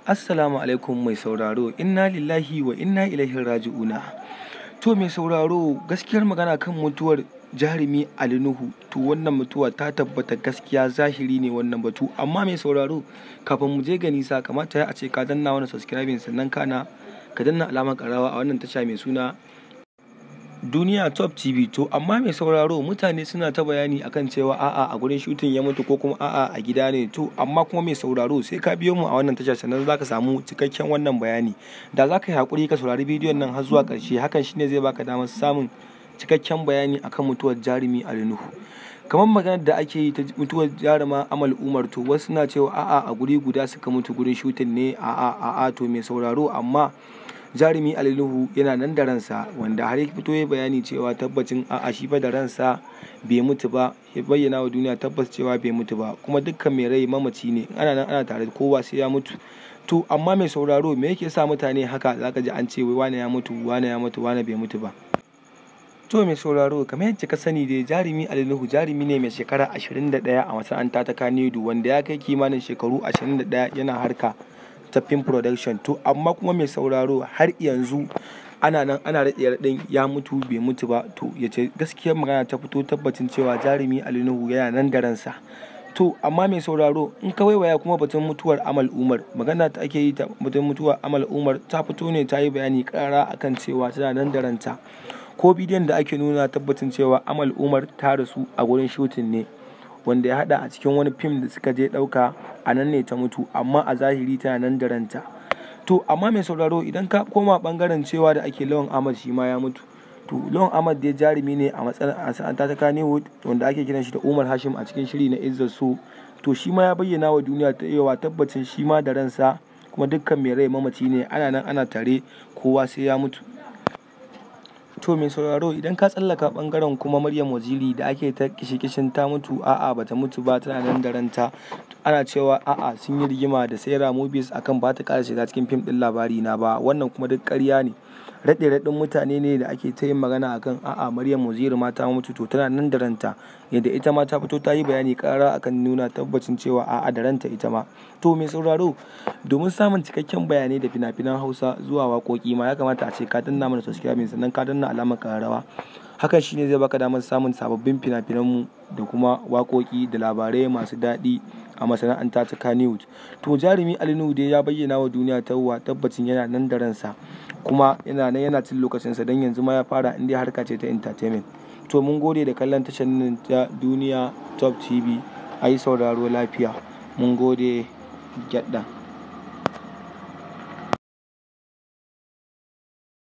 Assalamu alaikum mai sauraro, inna lillahi wa inna ilaihi raji'una. To mai sauraro, gaskiyar magana kan mutuwar jarumi Ali Nuhu, to wannan mutuwa ta tabbata gaskiya zahiri ne wannan batu, amma mai sauraro kafin mu je ga nisa kamata a ce ka danna wannan subscribing sannan ka danna alamar karawa a wannan tasha mai suna Duniya Top TV. To amma mai sauraro mutane suna ta bayani akan cewa a'a a gurin shooting ya mutu ko kuma a'a a gida ne, to amma kuma mai sauraro sai ka biyo mu a wannan tasha sannan zaka samu cikakken wannan bayani. Da zaka yi hakuri ka saurari bidiyon nan har zuwa ƙarshe, hakan shine zai baka damar samun cikakken bayani akan mutuwar jarumi Ali Nuhu. Kamar maganar da ake yi ta mutuwar jaruma Amal Umar, to wasu na cewa a'a a guri guda suka mutu gurin shooting ne, a'a to mai sauraro amma jarumi Ali Nuhu yana nan da ransa, wanda har ya fito ya bayani cewa tabbacin a'a shi fa da ransa bai mutu ba, ya bayyana wa duniya tabbas cewa bai mutu ba, kuma dukkan mai rai mamaci ne, ana nan ana tare kowa sai ya mutu. To amma mai sauraro me yake sa mutane haka zaka ji an ce wai wane ya mutu wane bai mutu ba. To mai sauraro kamar yadda ka sani dai jarumi Ali Nuhu jarumi ne mai shekara 21 a masana'anta ta Kannywood, wanda ya kai kimanin shekaru 21 yana harka ta film production. To amma kuma mai sauraro har yanzu ana nan ana raɗin ya mutu bai mutu ba, to yace gaskiyar magana ta fito tabbacin cewa jarumi Ali Nuhu yana nan da ransa. To amma mai sauraro in ka waiwaya kuma batun mutuwar Amal Umar, magana ta ake yi ta batun mutuwar Amal Umar ta fito ne ta yi bayani karara akan cewa tana nan da ranta, ko bidiyon da ake nuna tabbacin cewa Amal Umar ta rasu a gurin shooting ne, wanda ya hada a cikin wani fim da suka je dauka, a nan ne ta mutu, amma a zahiri tana nan da ranta. To amma mai sauraro idan ka koma bangaren cewa da ake Lawan Ahmad shi ma ya mutu, to Lawan Ahmad dai jarumi ne a masana'anta ta Kannywood wanda ake kiran shi da Umar Hashim a cikin shiri na Izzar So, to shi ma ya bayyana wa duniya ta yawa tabbacin shi ma da ransa, kuma dukkan mai rai mamaci ne, ana nan ana tare kowa sai ya mutu. To mai sauraro idan ka tsallaka bangaren kuma Maryam Waziri da ake ta kishin ta mutu, a'a bata mutu ba, tana nan da ranta. Ana cewa a'a sun yi rigima da Saira Movies akan ba ta ƙara shiga cikin fim ɗin Labari Na ba, wannan kuma duk ƙarya ne, raɗe-raɗin mutane ne da ake ta yin magana akan a'a Maryam Waziri ma ta mutu, to tana nan da ranta, yadda ita ma ta fito ta yi bayani ƙarara akan nuna tabbacin cewa a'a da ranta ita ma. To mai sauraro domin samun cikakken bayanai da fina-finan Hausa zuwa waƙoƙi ma ya kamata a ce ka danna mana subscribing sannan ka danna alamar ƙararrawa, hakan shine zai baka damar samun sababbin fina-finanmu da kuma waƙoƙi da labarai masu daɗi a masana'anta ta Kannywood. To jarumi Ali Nuhu dai ya bayyana wa duniya tabbacin yana nan da ransa, kuma yana cin lokacinsa don yanzu ma ya fara inda harka ce ta entertainment. To mun gode da kallon tashar nan ta Duniya Top TV, ayi sauraro lafiya, mun gode gyadda.